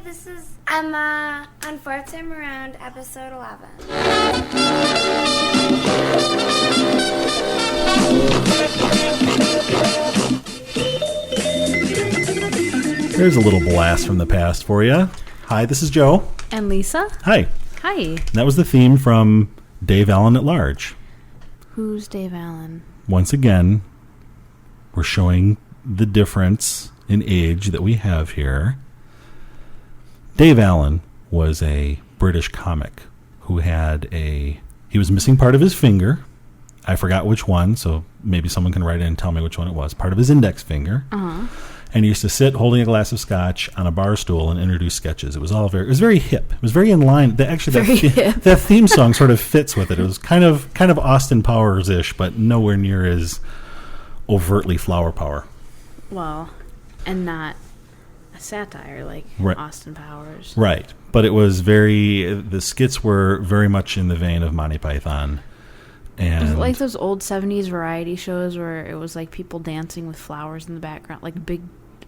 this is Emma on Fourth Time Around, episode 11. There's a little blast from the past for you. Hi, this is Joe. And Lisa. Hi. Hi. And that was the theme from Dave Allen at Large. Who's Dave Allen? Once again, we're showing the difference in age that we have here. Dave Allen was a British comic who he was missing part of his finger. I forgot which one, so maybe someone can write in and tell me which one it was. Part of his index finger. Uh-huh. And he used to sit holding a glass of scotch on a bar stool and introduce sketches. It was very hip. It was very in line. That theme song sort of fits with it. It was kind of Austin Powers-ish, but nowhere near as overtly flower power. Well, and not a satire like Austin Powers. Right. But it was the skits were very much in the vein of Monty Python. And was it like those old 70s variety shows where it was like people dancing with flowers in the background, like big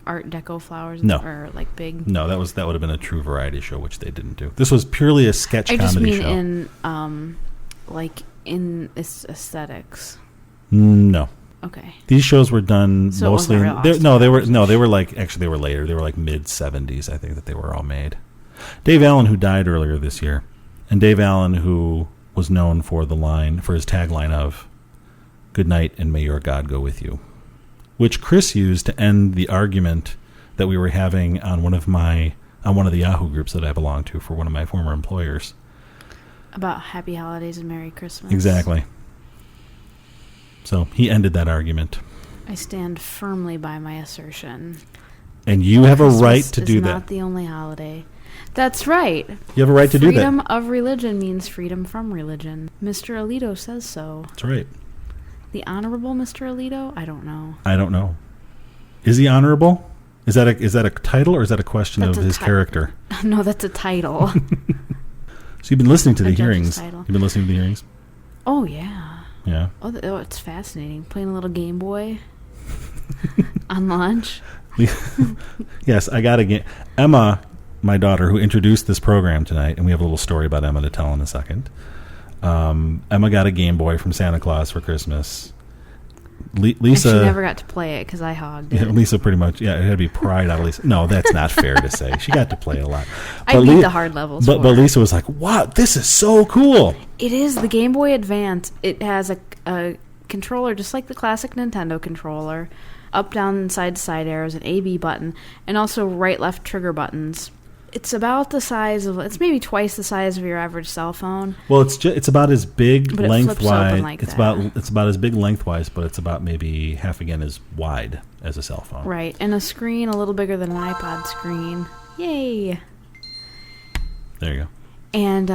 Art Deco flowers? No. Or like big... No, that would have been a true variety show, which they didn't do. This was purely a sketch comedy show. I just mean in its aesthetics. No. Okay. These shows were done so mostly... They were like later. They were like mid-70s, I think, that they were all made. Dave Allen, who died earlier this year, and Dave Allen, who was known for his tagline of "Good night and may your God go with you," which Chris used to end the argument that we were having on one of the Yahoo groups that I belong to for one of my former employers. About Happy Holidays and Merry Christmas. Exactly. So he ended that argument. I stand firmly by my assertion. And you have a right to do that. It's not the only holiday. That's right. You have a right to do that. Freedom of religion means freedom from religion. Mr. Alito says so. That's right. The Honorable Mr. Alito? I don't know. Is he honorable? Is that a title, or is that a question of his character? No, that's a title. So you've been listening to the hearings. You've been listening to the hearings? Oh, yeah. Yeah. Oh, it's fascinating. Playing a little Game Boy on lunch. Yes, I got a game. Emma, my daughter, who introduced this program tonight, and we have a little story about Emma to tell in a second. Emma got a Game Boy from Santa Claus for Christmas. Lisa, and she never got to play it because I hogged it. Lisa pretty much, it had to be pried out of Lisa. No, that's not fair to say. She got to play a lot. I beat the hard levels. But Lisa was like, "Wow, this is so cool!" It is the Game Boy Advance. It has a controller just like the classic Nintendo controller, up, down, side to side arrows, an A/B button, and also right, left trigger buttons. It's about the size of... It's maybe twice the size of your average cell phone. Well, it's about as big but lengthwise. It's about as big lengthwise, but it's about maybe half again as wide as a cell phone. Right, and a screen a little bigger than an iPod screen. Yay! There you go. And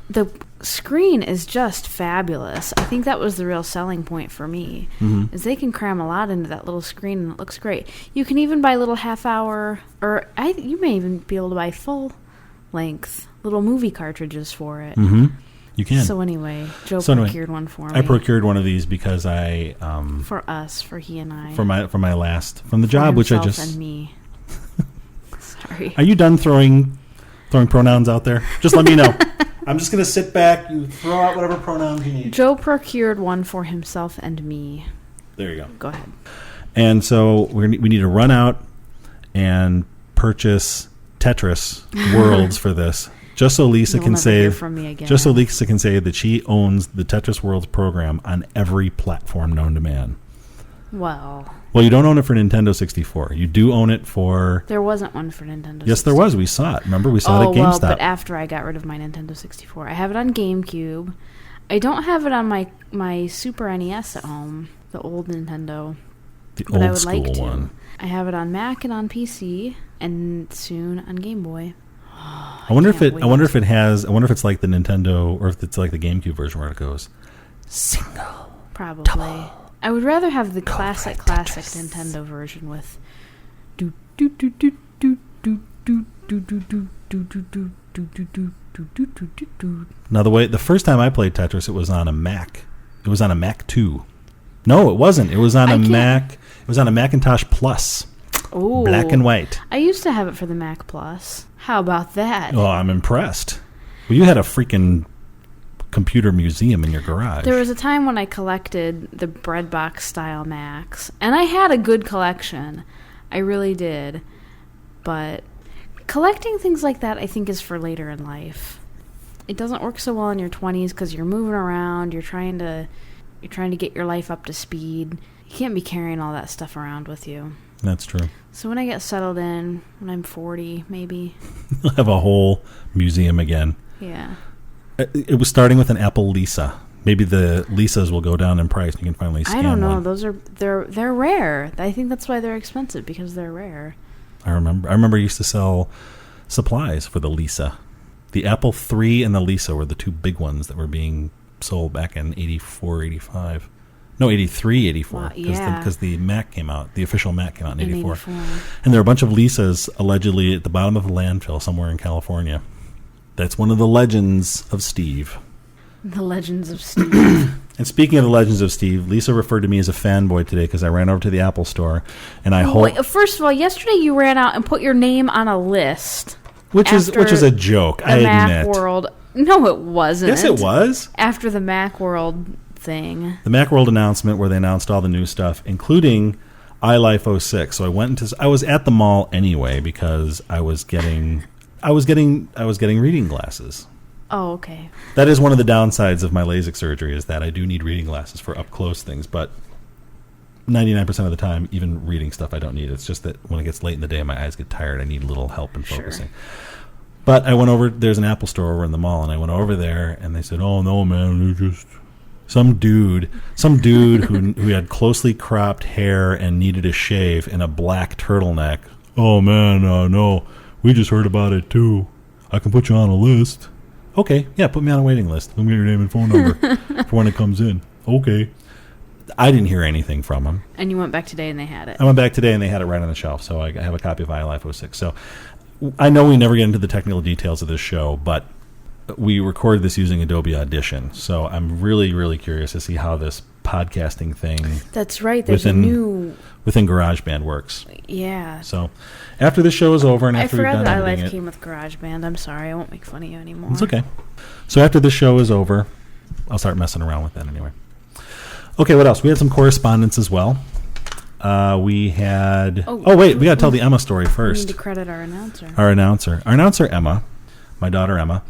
the screen is just fabulous. I think that was the real selling point for me, is they can cram a lot into that little screen, and it looks great. You can even buy little half-hour, you may even be able to buy full-length little movie cartridges for it. Mm-hmm. You can. So anyway, Joe procured one for me. I procured one of these because for he and I. From the job, which I just... and me. Sorry. Are you done throwing pronouns out there? Just let me know. I'm just going to sit back. You throw out whatever pronouns you need. Joe procured one for himself and me. There you go. Go ahead. And so we need to run out and purchase Tetris Worlds for this, just so Lisa can say that she owns the Tetris Worlds program on every platform known to man. Well, you don't own it for Nintendo 64. You do own it for... There wasn't one for Nintendo 64. Yes, there was. We saw it. Remember? We saw it at GameStop. But after I got rid of my Nintendo 64. I have it on GameCube. I don't have it on my Super NES at home, the old Nintendo. But I would like to. One. I have it on Mac and on PC, and soon on Game Boy. I wonder if it's like the Nintendo, or if it's like the GameCube version where it goes single. Probably. Double. I would rather have the classic Nintendo version with do do do do do do do do do do do do. Now the first time I played Tetris, it was on a Mac. It was on a Mac 2. No, it wasn't. It was on a Mac. It was on a Macintosh Plus. Oh, black and white. I used to have it for the Mac Plus. How about that? Oh, I'm impressed. Well, you had a freaking computer museum in your garage. There was a time when I collected the breadbox style Macs, and I had a good collection. I really did. But collecting things like that, I think, is for later in life. It doesn't work so well in your 20s because you're moving around, you're trying to get your life up to speed. You can't be carrying all that stuff around with you. That's true. So when I get settled in, when I'm 40, maybe. You'll have a whole museum again. Yeah. It was starting with an Apple Lisa. Maybe the Lisas will go down in price and you can finally scan one. I don't know. Those are they're rare. I think that's why they're expensive, because they're rare. I remember I used to sell supplies for the Lisa. The Apple III and the Lisa were the two big ones that were being sold back in 84, 85. No, 83, 84. Wow, yeah. Because the Mac came out, the official Mac came out in 84. 84. And there were a bunch of Lisas allegedly at the bottom of a landfill somewhere in California. That's one of the legends of Steve. The Legends of Steve. And speaking of the Legends of Steve, Lisa referred to me as a fanboy today because I ran over to the Apple store and Wait, first of all, yesterday you ran out and put your name on a list. Which is a joke, I admit. Macworld. No, it wasn't. Yes, it was. After the Macworld thing. The Macworld announcement where they announced all the new stuff, including iLife 06. So I was at the mall anyway because I was getting reading glasses. Oh, okay. That is one of the downsides of my LASIK surgery, is that I do need reading glasses for up close things, but 99% of the time, even reading stuff I don't need. It's just that when it gets late in the day and my eyes get tired, I need a little help in focusing. Sure. But I went over, there's an Apple store over in the mall, and I went over there and they said, "Oh no, man, they're just some dude who had closely cropped hair and needed a shave and a black turtleneck. Oh man, no, we just heard about it too. I can put you on a list." Okay, yeah, put me on a waiting list. Let me get your name and phone number for when it comes in. Okay. I didn't hear anything from him. And you went back today and they had it. I went back today and they had it right on the shelf, so I have a copy of iLife 06. So I know we never get into the technical details of this show, but we recorded this using Adobe Audition, so I'm really, really curious to see how this podcasting thing... That's right, there's a new... Within GarageBand works. Yeah. So after this show is over and after we've done editing it... I forgot that iLife came with GarageBand. I'm sorry, I won't make fun of you anymore. It's okay. So after this show is over, I'll start messing around with that anyway. Okay, what else? We had some correspondence as well. We had... Oh, wait, we got to tell the Emma story first. We need to credit our announcer. Our announcer, Emma, my daughter Emma.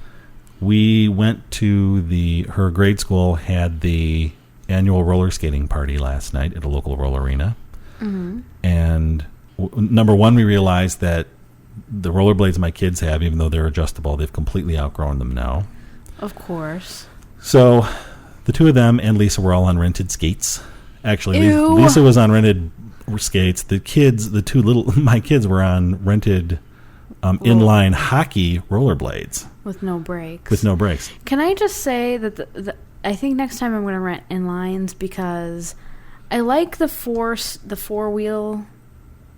We went to her grade school had the annual roller skating party last night at a local roller arena. Mm-hmm. And number one, we realized that the rollerblades my kids have, even though they're adjustable, they've completely outgrown them now. Of course. So the two of them and Lisa were all on rented skates. Actually, Ew. Lisa was on rented skates. My kids were on rented inline hockey rollerblades. With no brakes. Can I just say that I think next time I'm going to rent inlines because I like the four-wheel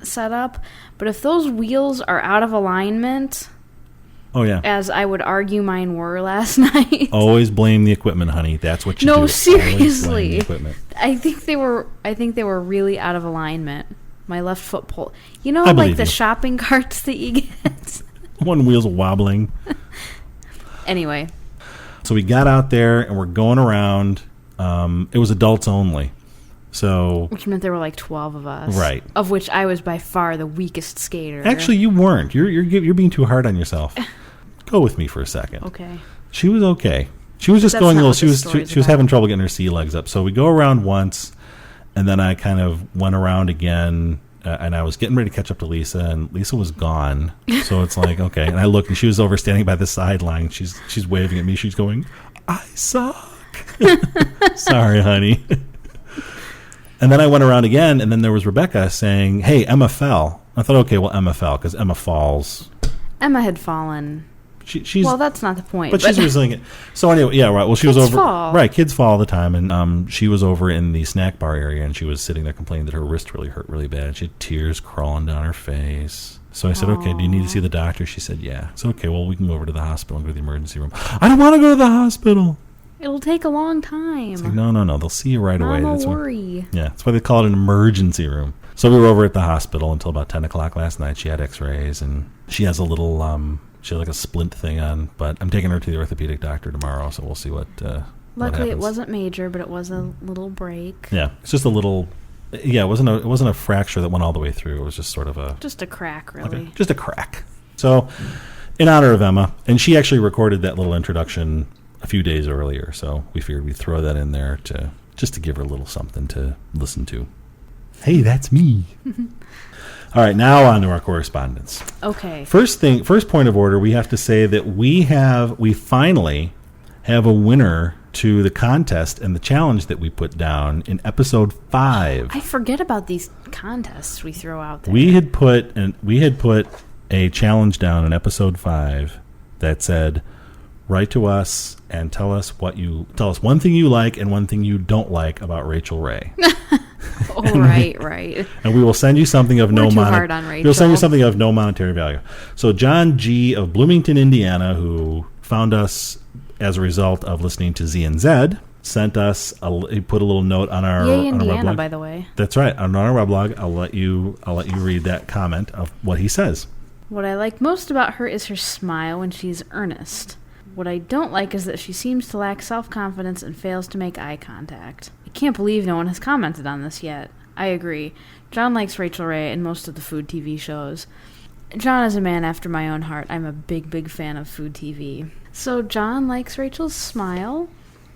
setup, but if those wheels are out of alignment... Oh, yeah. As I would argue mine were last night. Always blame the equipment, honey. That's what you do. No, seriously. Always blame the equipment. I think they were really out of alignment. My left foot pulled. You know, like the shopping carts that you get? One wheel's wobbling. Anyway. So we got out there and we're going around. It was adults only. So, which meant there were like 12 of us. Right. Of which I was by far the weakest skater. Actually, you weren't. You're being too hard on yourself. Go with me for a second. Okay. She was okay. She was just going a little. She was having trouble getting her sea legs up. So we go around once, and then I kind of went around again, and I was getting ready to catch up to Lisa, and Lisa was gone. So it's like, okay. And I looked, and she was over standing by the sideline. She's waving at me. She's going, "I suck." Sorry, honey. And then I went around again, and then there was Rebecca saying, "Hey, Emma fell." I thought, okay, well, Emma fell because Emma falls. Emma had fallen. She's well, that's not the point. But she's resilient. So anyway, yeah, right. Well, she was over. Fall. Right, kids fall all the time, and she was over in the snack bar area, and she was sitting there complaining that her wrist really hurt really bad. She had tears crawling down her face. So I said, "Okay, do you need to see the doctor?" She said, "Yeah." So okay, well, we can go over to the hospital and go to the emergency room. I don't want to go to the hospital. It'll take a long time. It's like, no. They'll see you right away. Don't worry. Yeah, that's why they call it an emergency room. So we were over at the hospital until about 10 o'clock last night. She had x-rays, and she has a little, she has like a splint thing on, but I'm taking her to the orthopedic doctor tomorrow, so we'll see what Luckily, it happens. wasn't major, but it was a little break. Yeah, it's just a little, it wasn't a fracture that went all the way through. It was just sort of just a crack, really. just a crack. So, in honor of Emma, and she actually recorded that little introduction a few days earlier, so we figured we'd throw that in there just to give her a little something to listen to. Hey, that's me. All right, now on to our correspondence. Okay. First point of order, we have to say that we finally have a winner to the contest and the challenge that we put down in episode 5. I forget about these contests we throw out there. We had put a challenge down in episode 5 that said, write to us and tell us one thing you like and one thing you don't like about Rachel Ray. Right. And we will send you something of We're too hard on Rachel. We'll send you something of no monetary value. So John G. of Bloomington, Indiana, who found us as a result of listening to Z and Z, sent us. He put a little note on our Yay, on our Indiana, weblog. by the way. That's right. On our weblog, I'll let you read that comment of what he says. What I like most about her is her smile when she's earnest. What I don't like is that she seems to lack self-confidence and fails to make eye contact. I can't believe no one has commented on this yet. I agree. John likes Rachel Ray and most of the food TV shows. John is a man after my own heart. I'm a big, big fan of food TV. So John likes Rachel's smile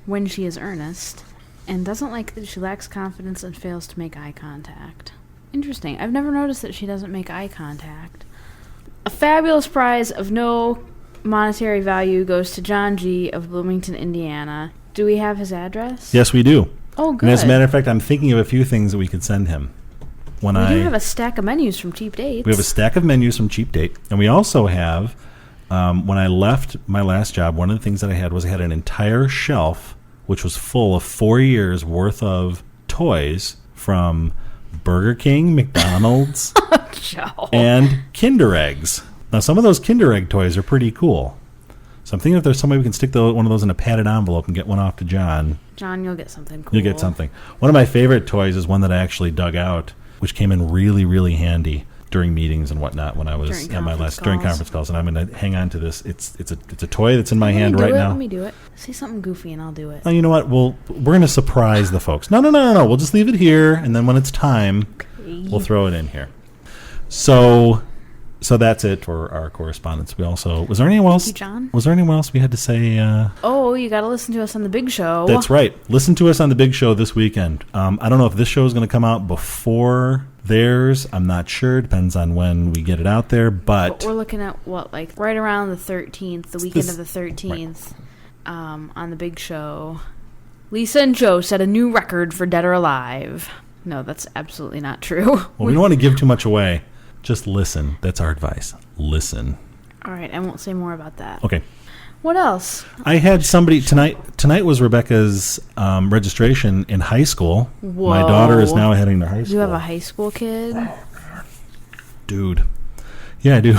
when she is earnest and doesn't like that she lacks confidence and fails to make eye contact. Interesting. I've never noticed that she doesn't make eye contact. A fabulous prize of no monetary value goes to John G. of Bloomington, Indiana. Do we have his address? Yes, we do. Oh, good. And as a matter of fact, I'm thinking of a few things that we could send him. We do have a stack of menus from Cheap Dates. We have a stack of menus from Cheap Date. And we also have, when I left my last job, one of the things that I had an entire shelf which was full of 4 years worth of toys from Burger King, McDonald's, and Kinder Eggs. Now, some of those Kinder Egg toys are pretty cool. So I'm thinking if there's somebody we can stick one of those in a padded envelope and get one off to John. John, you'll get something cool. You'll get something. One of my favorite toys is one that I actually dug out, which came in really, really handy during meetings and whatnot when I was at my last during conference calls. And I'm going to hang on to this. It's a toy that's in my hand right now. Let me do it. Say something goofy and I'll do it. Oh, you know what? We're going to surprise the folks. No. We'll just leave it here, and then when it's time, we'll throw it in here. So that's it for our correspondence. We also was there anyone else? Thank you, John. Was there anyone else we had to say? You got to listen to us on the Big Show. That's right. Listen to us on the Big Show this weekend. I don't know if this show is going to come out before theirs. I'm not sure. Depends on when we get it out there. But we're looking at right around the 13th, the weekend of the 13th, right. On the Big Show. Lisa and Joe set a new record for Dead or Alive. No, that's absolutely not true. Well, we don't want to give too much away. Just listen. That's our advice. Listen. All right. I won't say more about that. Okay. What else? I had somebody tonight. Tonight was Rebecca's registration in high school. Whoa. My daughter is now heading to high school. You have a high school kid? Dude. Yeah, I do.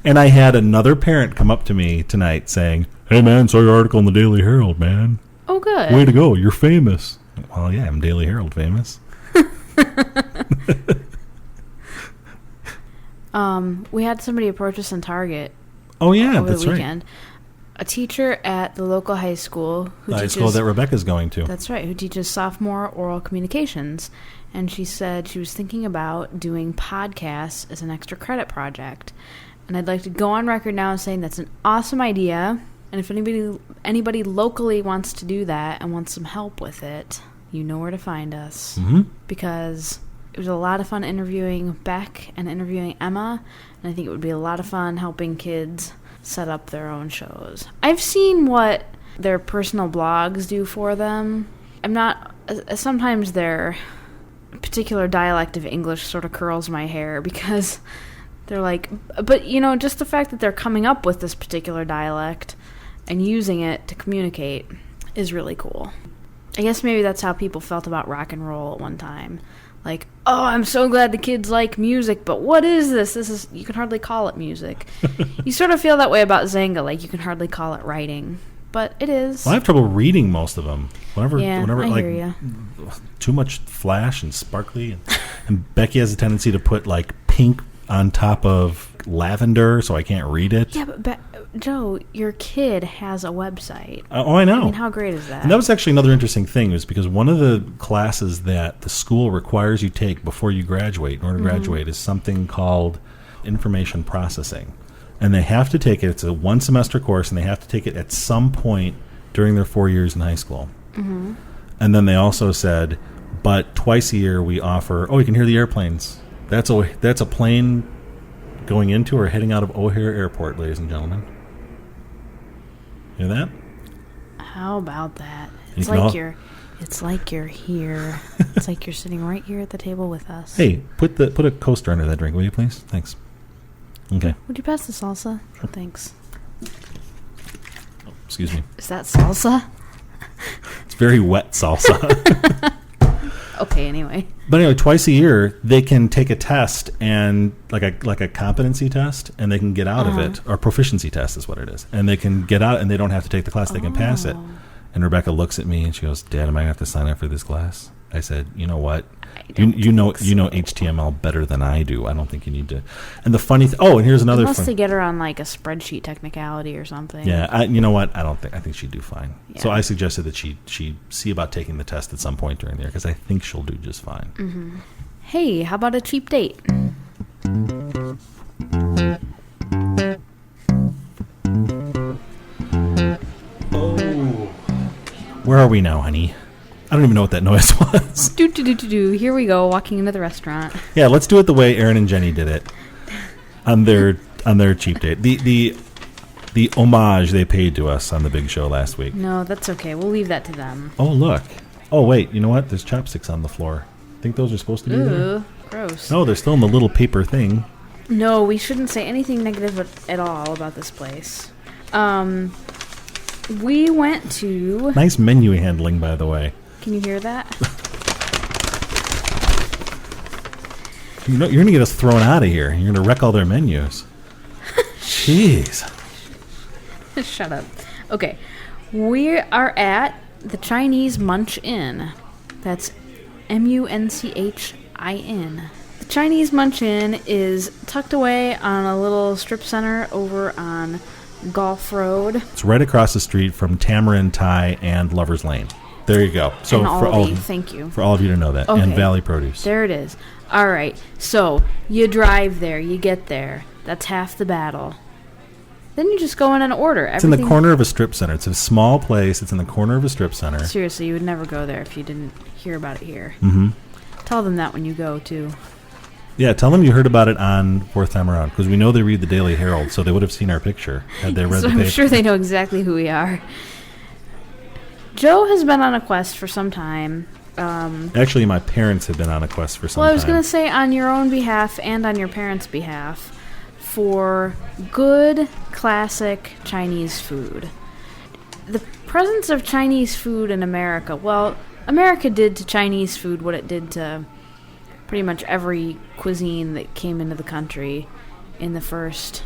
And I had another parent come up to me tonight saying, "Hey, man, saw your article in the Daily Herald, man. Oh, good. Way to go. You're famous." Well, yeah, I'm Daily Herald famous. We had somebody approach us in Target. Oh yeah, over that's the weekend. Right. A teacher at the local high school the high school that Rebecca's going to. That's right, who teaches sophomore oral communications, and she said she was thinking about doing podcasts as an extra credit project. And I'd like to go on record now saying that's an awesome idea. And if anybody locally wants to do that and wants some help with it, you know where to find us. Mm-hmm. Because it was a lot of fun interviewing Beck and interviewing Emma, and I think it would be a lot of fun helping kids set up their own shows. I've seen what their personal blogs do for them. Sometimes their particular dialect of English sort of curls my hair because they're like, but just the fact that they're coming up with this particular dialect and using it to communicate is really cool. I guess maybe that's how people felt about rock and roll at one time. Like, oh, I'm so glad the kids like music, but what is this? You can hardly call it music. You sort of feel that way about Zanga, like you can hardly call it writing. but it is. Well, I have trouble reading most of them. Whenever I like hear ya. too much flash and sparkly, and Becky has a tendency to put like pink on top of lavender, so I can't read it. Yeah, but Joe, your kid has a website. Oh, I know. I mean, how great is that? And that was actually another interesting thing, was because one of the classes that the school requires you take before you graduate, in order to graduate, is something called information processing. And they have to take it. It's a one-semester course, and they have to take it at some point during their 4 years in high school. Mm-hmm. And then they also said, but twice a year we offer, you can hear the airplanes. That's a plane going into or heading out of O'Hare Airport, ladies and gentlemen. Hear that? How about that? It's like you're here. It's like you're sitting right here at the table with us. Hey, put a coaster under that drink, will you please? Thanks. Okay. Would you pass the salsa? Thanks. Oh, excuse me. Is that salsa? It's very wet salsa. Okay, anyway. But anyway, twice a year they can take a test, and like a competency test, and they can get out of it, or proficiency test is what it is, and they can get out, and they don't have to take the class; they can pass it. And Rebecca looks at me and she goes, "Dad, am I going to have to sign up for this class?" I said, "You know what? You know HTML better than I do. I don't think you need to." And the funny and here's another. Unless they get her on like a spreadsheet technicality or something. Yeah, you know what? I think she'd do fine. Yeah. So I suggested that she see about taking the test at some point during the year, because I think she'll do just fine. Mm-hmm. Hey, how about a cheap date? Where are we now, honey? I don't even know what that noise was. Do. Here we go, walking into the restaurant. Yeah, let's do it the way Aaron and Jenny did it on their cheap date. The homage they paid to us on the big show last week. No, that's okay. We'll leave that to them. Oh, look. Oh, wait. You know what? There's chopsticks on the floor. Think those are supposed to be there? Ooh, gross. No, they're still in the little paper thing. No, we shouldn't say anything negative at all about this place. We went to... Nice menu handling, by the way. Can you hear that? You're going to get us thrown out of here. You're going to wreck all their menus. Jeez. Shut up. Okay. We are at the Chinese Munch Inn. That's Munchin. The Chinese Munch Inn is tucked away on a little strip center over on Gulf Road. It's right across the street from Tamarind Thai and Lover's Lane. There you go. So and for all, thank you. For all of you to know that. Okay. And Valley Produce. There it is. All right. So you drive there. You get there. That's half the battle. Then you just go in and order. It's in the corner of a strip center. It's a small place. It's in the corner of a strip center. Seriously, you would never go there if you didn't hear about it here. Mm-hmm. Tell them that when you go, too. Yeah, tell them you heard about it on Fourth Time Around, because we know they read the Daily Herald, so they would have seen our picture had they read so the paper. I'm sure they know exactly who we are. Joe has been on a quest for some time. Actually, my parents have been on a quest for some time. Well, I was going to say on your own behalf and on your parents' behalf for good, classic Chinese food. The presence of Chinese food in America, well, America did to Chinese food what it did to pretty much every cuisine that came into the country in the first,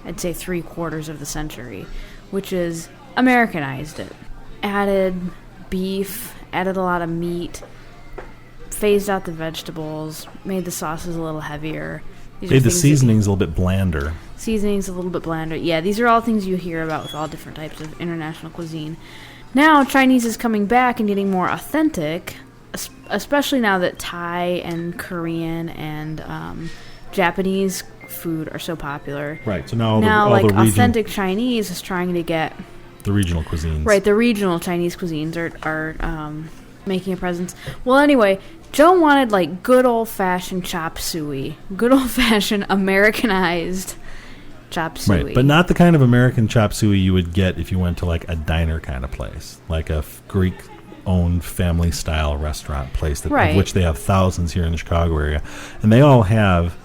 I'd say, 3/4 of the century, which is Americanized it. Added beef, added a lot of meat, phased out the vegetables, made the sauces a little heavier. Made the seasonings a little bit blander. Seasonings a little bit blander. Yeah, these are all things you hear about with all different types of international cuisine. Now, Chinese is coming back and getting more authentic, especially now that Thai and Korean and Japanese food are so popular. Right, so now all like the authentic Chinese is trying to get... The regional cuisines. Right, the regional Chinese cuisines are making a presence. Well, anyway, Joe wanted like good old-fashioned chop suey. Good old-fashioned Americanized chop suey. Right, but not the kind of American chop suey you would get if you went to like a diner kind of place. Like a Greek-owned family-style restaurant place of which they have thousands here in the Chicago area. And they all have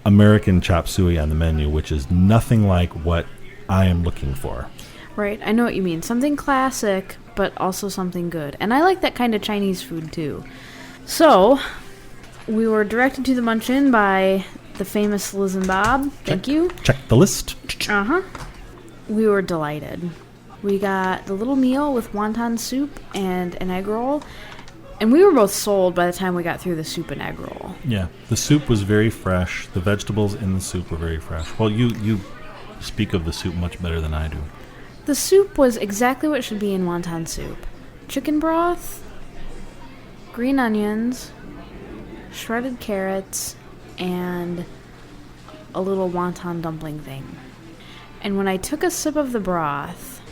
American chop suey on the menu, which is nothing like what I am looking for. Right, I know what you mean. Something classic, but also something good. And I like that kind of Chinese food, too. So, we were directed to the Munch Inn by the famous Liz and Bob. Thank you. Check the list. Uh-huh. We were delighted. We got the little meal with wonton soup and an egg roll. And we were both sold by the time we got through the soup and egg roll. Yeah, the soup was very fresh. The vegetables in the soup were very fresh. Well, you speak of the soup much better than I do. The soup was exactly what should be in wonton soup. Chicken broth, green onions, shredded carrots, and a little wonton dumpling thing. And when I took a sip of the broth,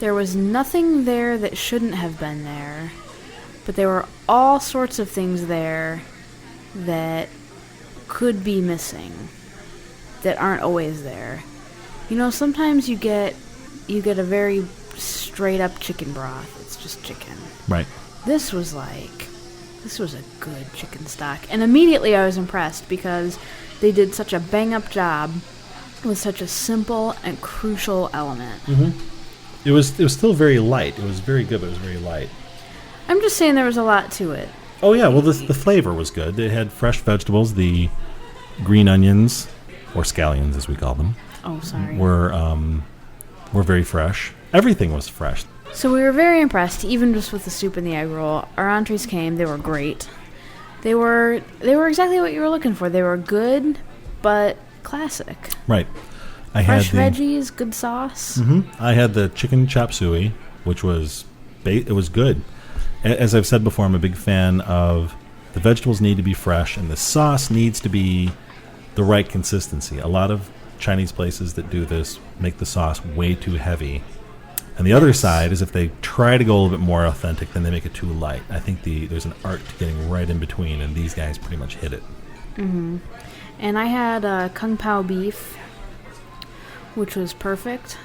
there was nothing there that shouldn't have been there, but there were all sorts of things there that could be missing, that aren't always there. You know, sometimes you get a very straight up chicken broth. It's just chicken. Right. This was a good chicken stock. And immediately I was impressed because they did such a bang up job with such a simple and crucial element. Mm-hmm. It was still very light. It was very good, but it was very light. I'm just saying there was a lot to it. Oh yeah, well the flavor was good. It had fresh vegetables. The green onions, or scallions as we call them. Oh, sorry. Were very fresh. Everything was fresh. So we were very impressed, even just with the soup and the egg roll. Our entrees came; they were great. They were exactly what you were looking for. They were good, but classic. Right. Fresh veggies, good sauce. Mm-hmm. I had the chicken chop suey, which was it was good. As I've said before, I'm a big fan of the vegetables need to be fresh, and the sauce needs to be the right consistency. A lot of Chinese places that do this make the sauce way too heavy. And the other side is if they try to go a little bit more authentic, then they make it too light. I think there's an art to getting right in between, and these guys pretty much hit it. Mm-hmm. And I had kung pao beef, which was perfect.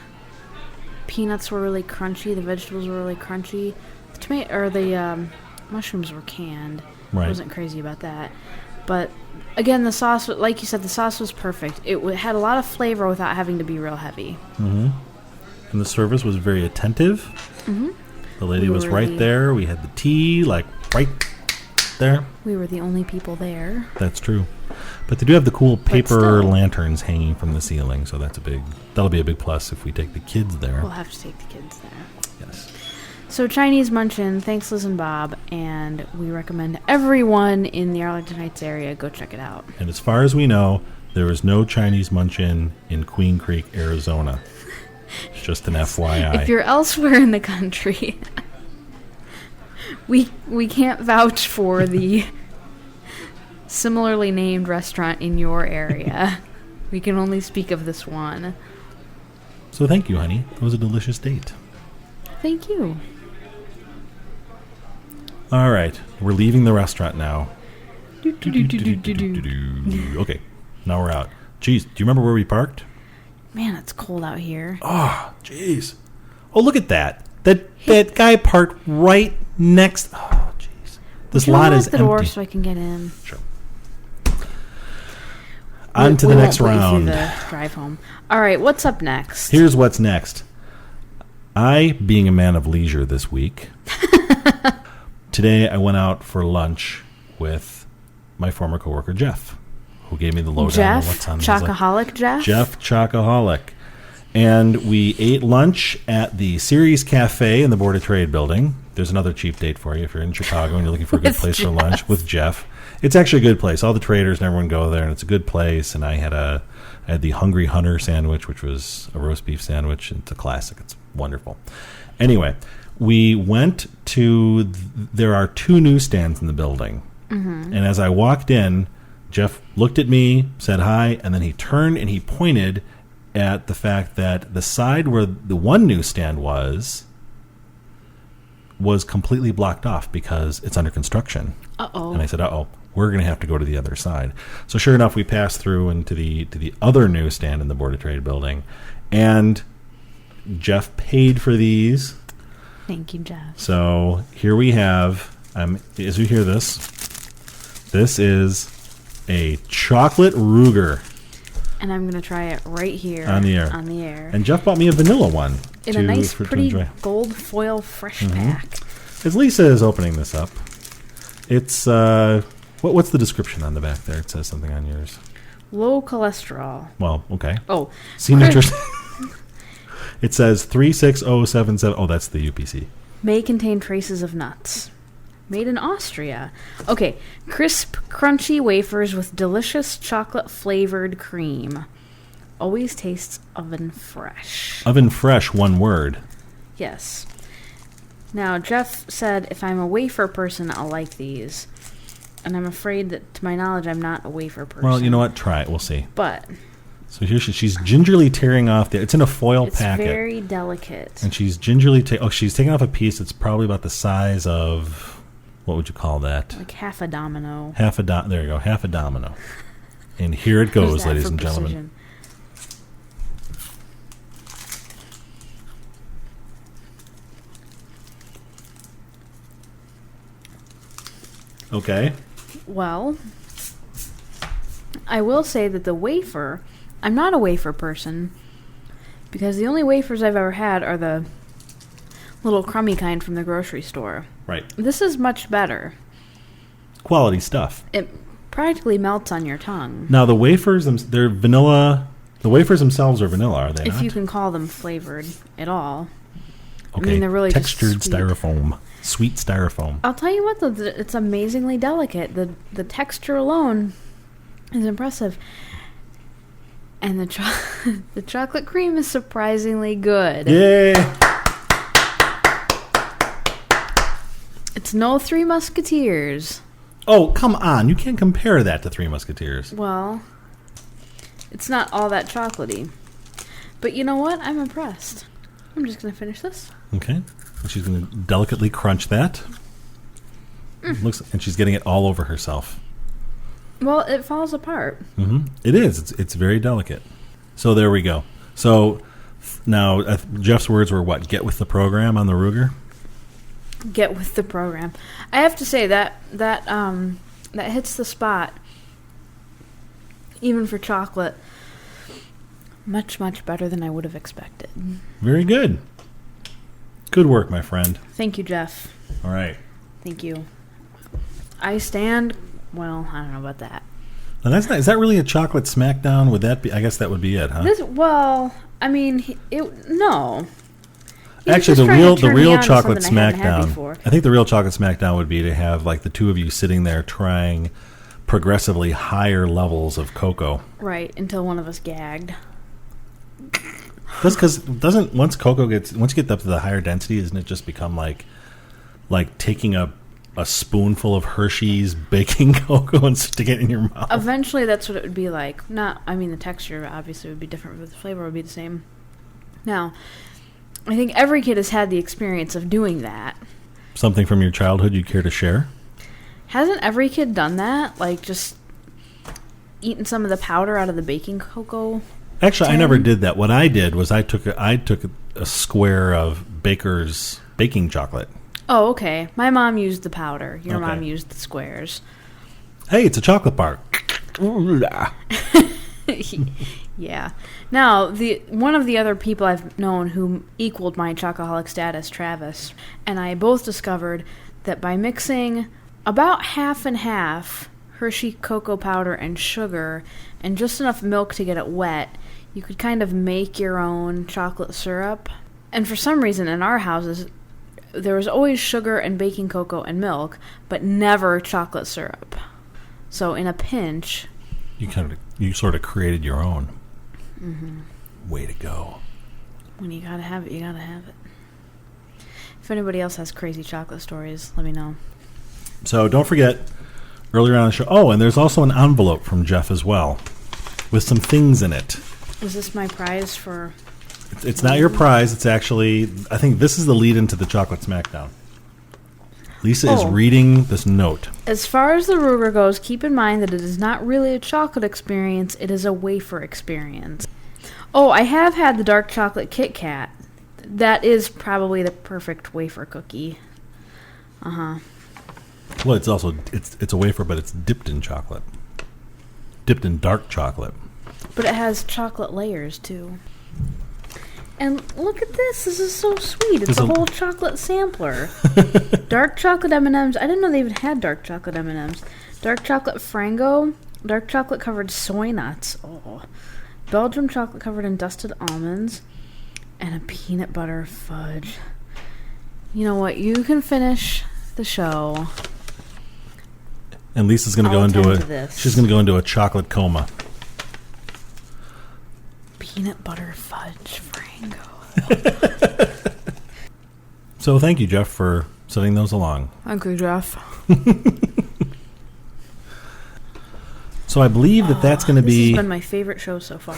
Peanuts were really crunchy. The vegetables were really crunchy. The mushrooms were canned. Right. I wasn't crazy about that. But again, the sauce, like you said, the sauce was perfect. It had a lot of flavor without having to be real heavy. Mm-hmm. And the service was very attentive. Mm-hmm. The lady was right there. We had the tea, right there. We were the only people there. That's true. But they do have the cool paper lanterns hanging from the ceiling, so that'll be a big plus if we take the kids there. We'll have to take the kids there. Yes. So Chinese Munch-In, thanks Liz and Bob, and we recommend everyone in the Arlington Heights area go check it out. And as far as we know, there is no Chinese Munch-In in Queen Creek, Arizona. Just an FYI. If you're elsewhere in the country, we can't vouch for the similarly named restaurant in your area. We can only speak of this one. So thank you, honey. It was a delicious date. Thank you. All right. We're leaving the restaurant now. Do, do, do, do, do, do, do. Okay. Now we're out. Jeez, do you remember where we parked? Man, it's cold out here. Oh, jeez. Oh, look at that. That guy parked right next. Oh, jeez. This lot is empty. Would you unlock the door so I can get in? Sure. On to the next round. Through the drive home. All right, what's up next? Here's what's next. I, being a man of leisure this week, today I went out for lunch with my former coworker Jeff, who gave me the lowdown on what's on Chocoholic Jeff? Jeff Chocoholic. And we ate lunch at the Ceres Cafe in the Board of Trade building. There's another cheap date for you if you're in Chicago and you're looking for a good place for lunch with Jeff. It's actually a good place. All the traders and everyone go there, and it's a good place. And I had the Hungry Hunter sandwich, which was a roast beef sandwich. It's a classic. It's wonderful. Anyway, we went to there are 2 newsstands in the building. Mm-hmm. And as I walked in, Jeff looked at me, said hi, and then he turned and he pointed at the fact that the side where the one newsstand was completely blocked off because it's under construction. Uh-oh. And I said, uh-oh, we're going to have to go to the other side. So sure enough, we passed through into the other newsstand in the Board of Trade building, and Jeff paid for these. Thank you, Jeff. So here we have, as you hear this is a chocolate Ruger. And I'm going to try it right here. On the air. And And Jeff bought me a vanilla one. In a nice, pretty gold foil fresh pack. As Lisa is opening this up, it's, what's the description on the back there? It says something on yours. Low cholesterol. Well, okay. Oh. See nutrition. It says 36077. Oh, that's the UPC. May contain traces of nuts. Made in Austria. Okay, crisp, crunchy wafers with delicious chocolate-flavored cream. Always tastes oven fresh. Oven fresh, one word. Yes. Now, Jeff said if I'm a wafer person, I'll like these. And I'm afraid that, to my knowledge, I'm not a wafer person. Well, you know what? Try it. We'll see. But So here she's gingerly tearing off it's in a foil packet. It's very delicate. And she's gingerly she's taking off a piece that's probably about the size of, what would you call that? Like half a domino. There you go, half a domino. And here it goes, ladies and gentlemen. Okay. Well, I will say that the wafer, I'm not a wafer person, because the only wafers I've ever had are the little crummy kind from the grocery store. Right. This is much better. Quality stuff. It practically melts on your tongue. Now, the wafers, they're vanilla. The wafers themselves are vanilla, are they if not? you can call them flavored at all. Okay. I mean, they're really textured just sweet. Styrofoam. Sweet styrofoam. I'll tell you what, though, it's amazingly delicate. The texture alone is impressive. And the chocolate cream is surprisingly good. Yay! It's no Three Musketeers. Oh, come on. You can't compare that to Three Musketeers. Well, it's not all that chocolatey. But you know what? I'm impressed. I'm just going to finish this. Okay. And she's going to delicately crunch that. And she's getting it all over herself. Well, it falls apart. Mm-hmm. It is. It's very delicate. So there we go. So now Jeff's words were what? Get with the program on the Ruger? Get with the program. I have to say that hits the spot. Even for chocolate. Much, much better than I would have expected. Very good. Good work, my friend. Thank you, Jeff. All right. Thank you. I stand... Well, I don't know about that. Now that's not, is that really a chocolate smackdown? Would that be? I guess that would be it, huh? I mean, no. Actually, the real chocolate smackdown. I think the real chocolate smackdown would be to have like the two of you sitting there trying progressively higher levels of cocoa. Right, until one of us gagged. That's because once you get up to the higher density, doesn't it just become like taking a spoonful of Hershey's baking cocoa and stick it in your mouth? Eventually, that's what it would be like. The texture obviously would be different, but the flavor would be the same. Now, I think every kid has had the experience of doing that. Something from your childhood you'd care to share? Hasn't every kid done that? Like, just eating some of the powder out of the baking cocoa? Actually, I never did that. What I did was I took a square of Baker's baking chocolate. Oh, okay. My mom used the powder. Your mom used the squares. Hey, it's a chocolate bar. Yeah. Now, one of the other people I've known who equaled my Chocoholic status, Travis, and I both discovered that by mixing about half and half Hershey cocoa powder and sugar and just enough milk to get it wet, you could kind of make your own chocolate syrup. And for some reason in our houses, there was always sugar and baking cocoa and milk, but never chocolate syrup. So in a pinch... You sort of created your own. Mm-hmm. Way to go. When you gotta have it, you gotta have it. If anybody else has crazy chocolate stories, let me know. So don't forget, earlier on the show... Oh, and there's also an envelope from Jeff as well, with some things in it. Is this my prize for... It's not your prize. It's actually... I think this is the lead into the Chocolate Smackdown. Lisa is reading this note. As far as the Ruger goes, keep in mind that it is not really a chocolate experience. It is a wafer experience. Oh, I have had the dark chocolate Kit Kat. That is probably the perfect wafer cookie. Uh-huh. Well, it's also... It's a wafer, but it's dipped in chocolate. Dipped in dark chocolate. But it has chocolate layers, too. And look at this. This is so sweet. It's a whole chocolate sampler. Dark chocolate M&Ms. I didn't know they even had dark chocolate M&Ms. Dark chocolate Frango. Dark chocolate covered soy nuts. Oh. Belgium chocolate covered in dusted almonds. and a peanut butter fudge. You know what? You can finish the show. And Lisa's going to go into she's going to go into a chocolate coma. Peanut butter fudge Frango. So thank you, Jeff, for sending those along. Thank you, Jeff. So I believe that's going to be... This has been my favorite show so far.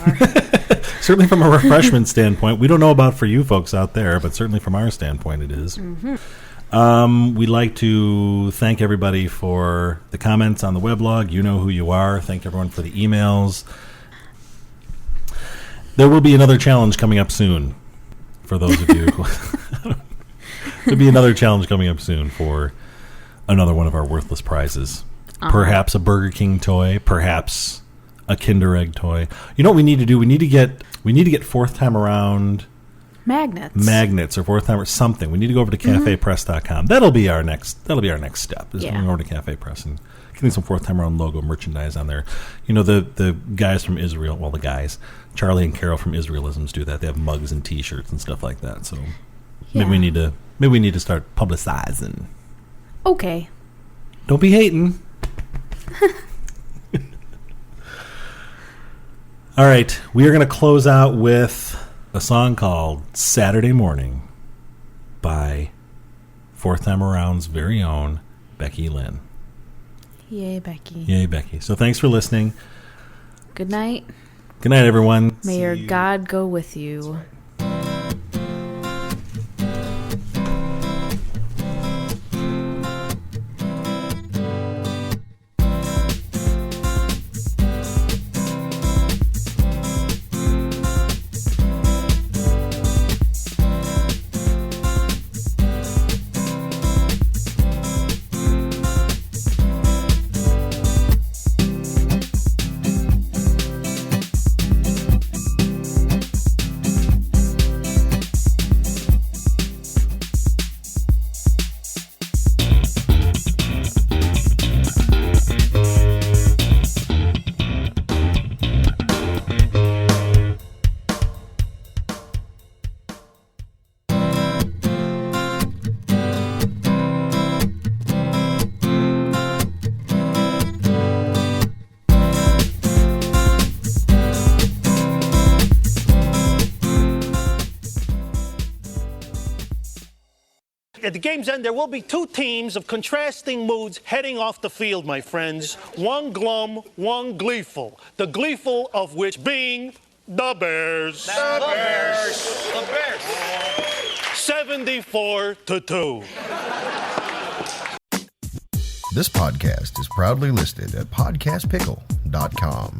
Certainly from a refreshment standpoint. We don't know about for you folks out there, but certainly from our standpoint it is. Mm-hmm. We'd like to thank everybody for the comments on the weblog. You know who you are. Thank everyone for the emails. There will be another challenge coming up soon for those of you. There'll be another challenge coming up soon for another one of our worthless prizes. Perhaps a Burger King toy, perhaps a Kinder Egg toy. You know what we need to do? We need to get fourth time around magnets or fourth time or something. We need to go over to cafepress.com. That'll be our next step. Is going over to Cafe Press and getting some fourth time around logo merchandise on there. You know, the guys from Israel, well, the guys, Charlie and Carol from Israelisms do that. They have mugs and T-shirts and stuff like that. So maybe we need to start publicizing. Okay. Don't be hating. All right, we are going to close out with a song called Saturday Morning by Fourth Time Around's very own Becky Lynn. Yay, Becky. Yay, Becky. So thanks for listening. Good night. Good night, everyone. May your God go with you. At the game's end, there will be two teams of contrasting moods heading off the field, my friends. One glum, one gleeful. The gleeful of which being the Bears. The Bears. The Bears. 74-2. This podcast is proudly listed at podcastpickle.com.